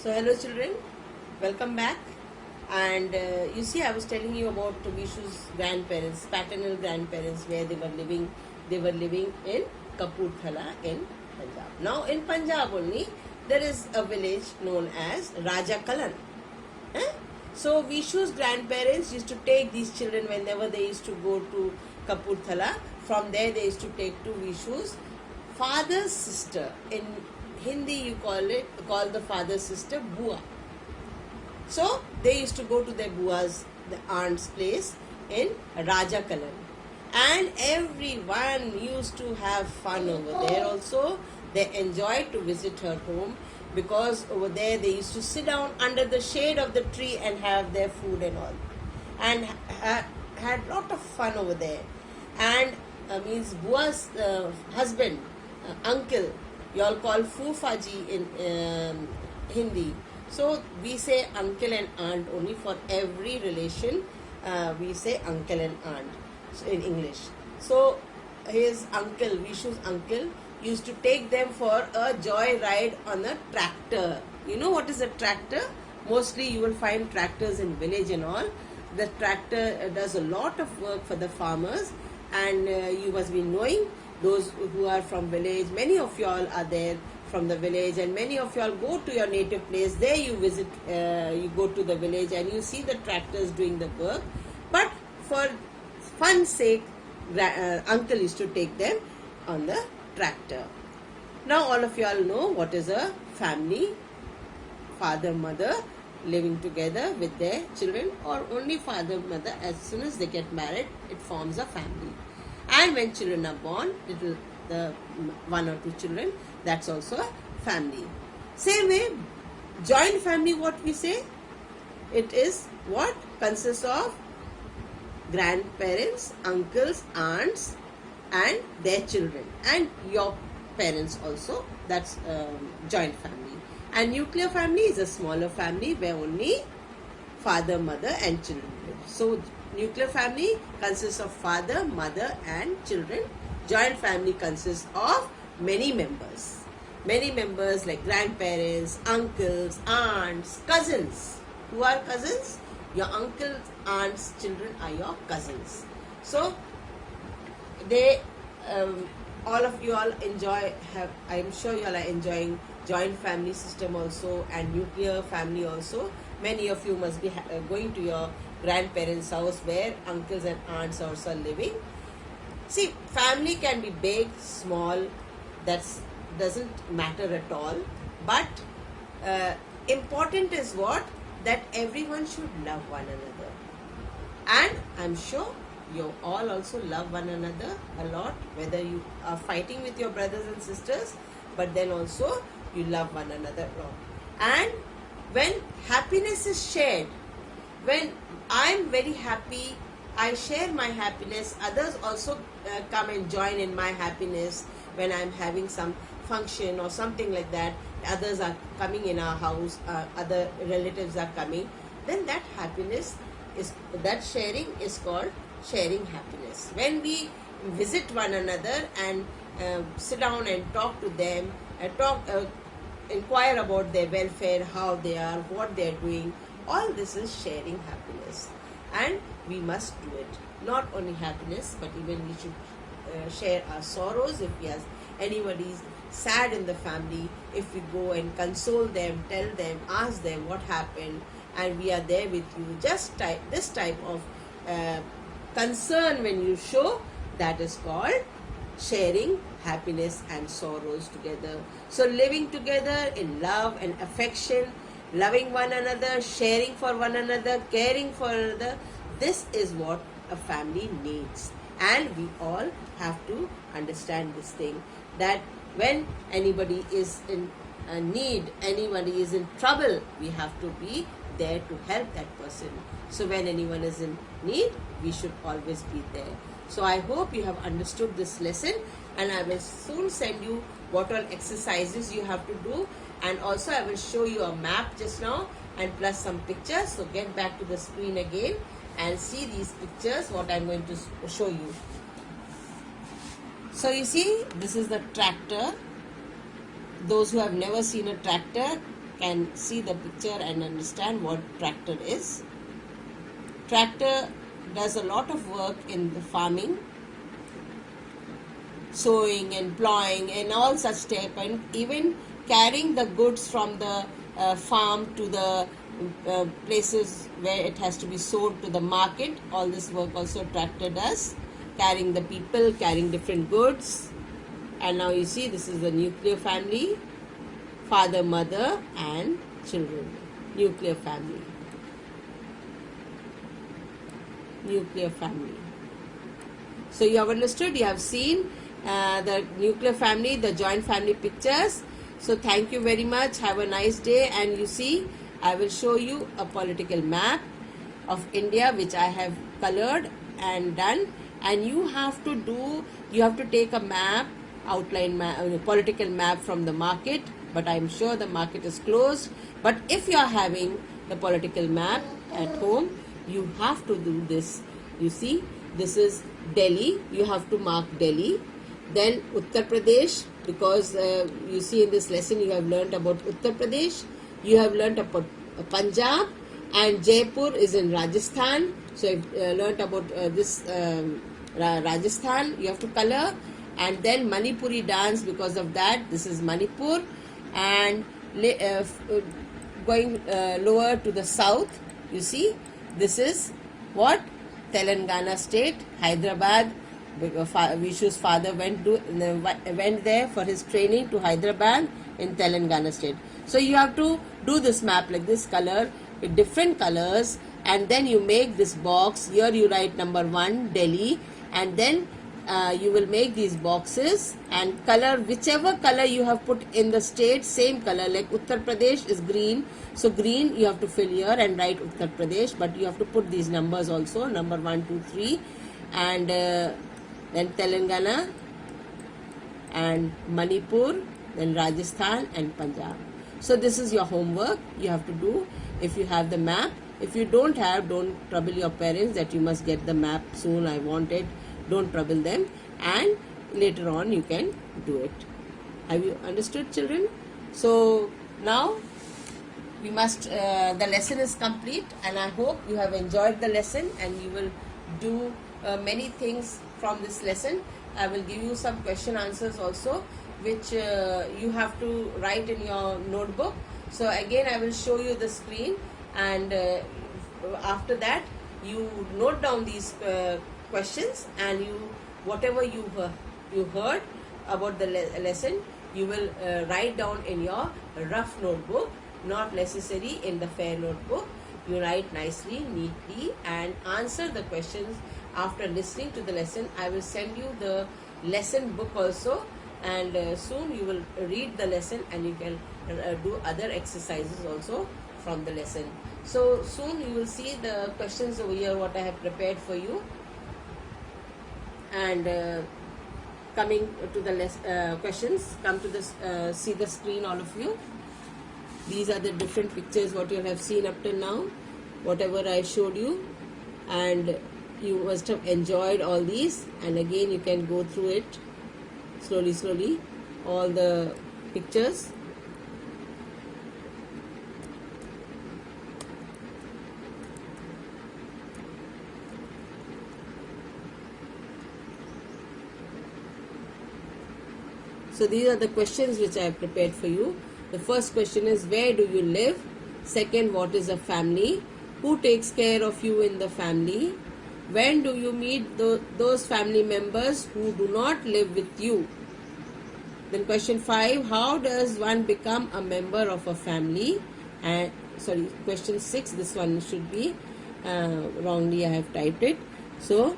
So hello children, welcome back. And you see, I was telling you about Vishu's grandparents, paternal grandparents, where they were living. They were living in Kapurthala in Punjab. Now in Punjab only, there is a village known as Raja Kalan. Eh? So Vishu's grandparents used to take these children whenever they used to go to Kapurthala. From there, they used to take to Vishu's father's sister. In Hindi, you call the father's sister Bua. So they used to go to their Bua's, the aunt's place in Raja Kalan. And everyone used to have fun over there also. They enjoyed to visit her home because over there they used to sit down under the shade of the tree and have their food and all. And had lot of fun over there. And means Bua's husband, uncle, you all call Fufaji in Hindi. So we say uncle and aunt only for every relation. We say uncle and aunt in English. So his uncle, Vishu's uncle, used to take them for a joy ride on a tractor. You know what is a tractor? Mostly you will find tractors in village and all. The tractor does a lot of work for the farmers, and you must be knowing, those who are from village, many of y'all are there from the village, and many of y'all go to your native place. There you visit, you go to the village and you see the tractors doing the work. But for fun's sake, uncle used to take them on the tractor. Now all of y'all know what is a family. Father, mother living together with their children, or only father, mother. As soon as they get married, it forms a family. And when children are born, the one or two children, that's also a family. Same way, joint family, what we say? It is what? Consists of grandparents, uncles, aunts, and their children, and your parents also. That's joint family. And nuclear family is a smaller family where only father, mother, and children live. So nuclear family consists of father, mother, and children. Joint family consists of many members. Many members like grandparents, uncles, aunts, cousins. Who are cousins? Your uncles, aunts, children are your cousins. So they, all of you all enjoy, I'm sure you all are enjoying joint family system also, and nuclear family also. Many of you must be going to your grandparents' house where uncles and aunts also are living. See, family can be big, small, that doesn't matter at all. But important is what? That everyone should love one another. And I'm sure you all also love one another a lot, whether you are fighting with your brothers and sisters, but then also you love one another a lot. And when happiness is shared, when I'm very happy, I share my happiness, others also come and join in my happiness. When I'm having some function or something like that, others are coming in our house, other relatives are coming, then that happiness is, that sharing is called sharing happiness. When we visit one another and sit down and talk to them, inquire about their welfare, how they are, what they are doing, all this is sharing happiness. And we must do it. Not only happiness, but even we should share our sorrows. If we have anybody's sad in the family, if we go and console them, tell them, ask them what happened, and we are there with you. Just this type of concern when you show, that is called sharing happiness and sorrows together. So living together in love and affection, loving one another, sharing for one another, caring for another, this is what a family needs. And we all have to understand this thing, that when anybody is in need, anybody is in trouble, we have to be there to help that person. So when anyone is in need, we should always be there. So I hope you have understood this lesson, and I will soon send you what all exercises you have to do, and also I will show you a map just now and plus some pictures. So get back to the screen again and see these pictures, what I am going to show you. So you see, this is the tractor. Those who have never seen a tractor, can see the picture and understand what tractor is. Tractor does a lot of work in the farming, sowing and plowing and all such type, and even carrying the goods from the farm to the places where it has to be sold to the market. All this work also tractor does, carrying the people, carrying different goods. And now you see, this is the nuclear family, father, mother and children. Nuclear family. Nuclear family. So you have understood, you have seen the nuclear family, the joint family pictures. So thank you very much. Have a nice day. And you see, I will show you a political map of India which I have colored and done. And you have to take a map, outline map, political map from the market. But I am sure the market is closed. But if you are having the political map at home, you have to do this. You see, this is Delhi. You have to mark Delhi. Then Uttar Pradesh, because you see in this lesson you have learnt about Uttar Pradesh. You have learnt about Punjab, and Jaipur is in Rajasthan. So you have learnt about this Rajasthan. You have to color. And then Manipuri dance, because of that, this is Manipur. And going lower to the south, you see, this is what? Telangana state, Hyderabad. Vishu's father went there for his training to Hyderabad in Telangana state. So you have to do this map like this, color with different colors, and then you make this box. Here you write number 1, Delhi, and then you will make these boxes and color whichever color you have put in the state, same color. Like Uttar Pradesh is green, so green you have to fill here and write Uttar Pradesh, but you have to put these numbers also, number 1, 2, 3, and then Telangana and Manipur, then Rajasthan and Punjab. So this is your homework you have to do if you have the map. If you don't have, don't trouble your parents that you must get the map soon, I want it. Don't trouble them, and later on you can do it. Have you understood, children? So now we must, the lesson is complete, and I hope you have enjoyed the lesson and you will do many things from this lesson. I will give you some question answers also, which you have to write in your notebook. So again I will show you the screen, and after that you note down these questions, and whatever you heard about the lesson, you will write down in your rough notebook, not necessary in the fair notebook. You write nicely, neatly, and answer the questions after listening to the lesson. I will send you the lesson book also, and soon you will read the lesson, and you can do other exercises also from the lesson. So soon you will see the questions over here what I have prepared for you. And coming to the questions, come to this, see the screen, all of you. These are the different pictures what you have seen up till now, whatever I showed you, and you must have enjoyed all these. And again you can go through it slowly, all the pictures. So these are the questions which I have prepared for you. The first question is, where do you live? Second, what is a family? Who takes care of you in the family? When do you meet those family members who do not live with you? Then question 5, how does one become a member of a family? And question 6, this one should be wrongly I have typed it. So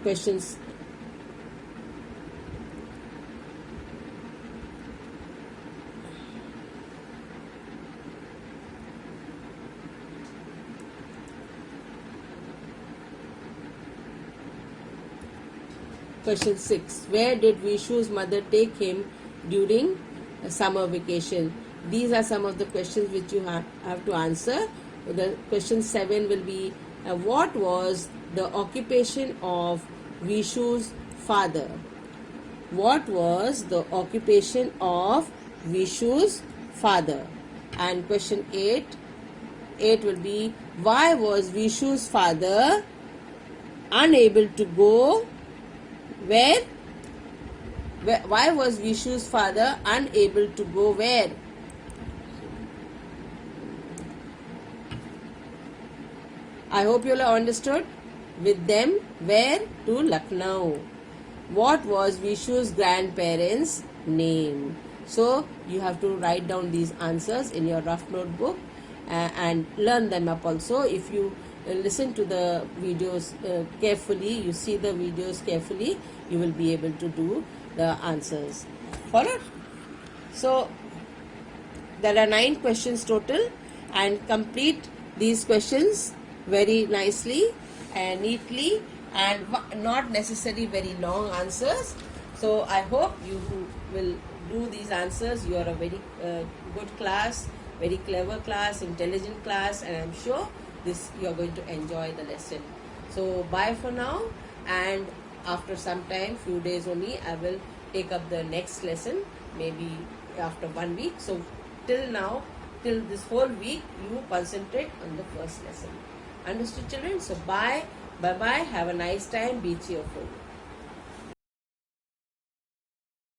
questions. Question 6. Where did Vishu's mother take him during summer vacation? These are some of the questions which you have to answer. The question 7 will be, what was the occupation of Vishu's father? What was the occupation of Vishu's father. And question 8 will be, why was Vishu's father unable to go where? Why was Vishu's father unable to go where? I hope you all have understood. With them, where? To Lucknow. What was Vishu's grandparents' name? So you have to write down these answers in your rough notebook and learn them up also. If you listen to the videos carefully, you see the videos carefully, you will be able to do the answers. Follow? So there are 9 questions total, and complete these questions very nicely and neatly, and not necessarily very long answers. So I hope you will do these answers. You are a very good class, very clever class, intelligent class, and I'm sure this you are going to enjoy the lesson. So bye for now, and after some time, few days only, I will take up the next lesson, maybe after 1 week. So till now, till this whole week, you concentrate on the first lesson. Understood, children? So bye bye, have a nice time, be cheerful.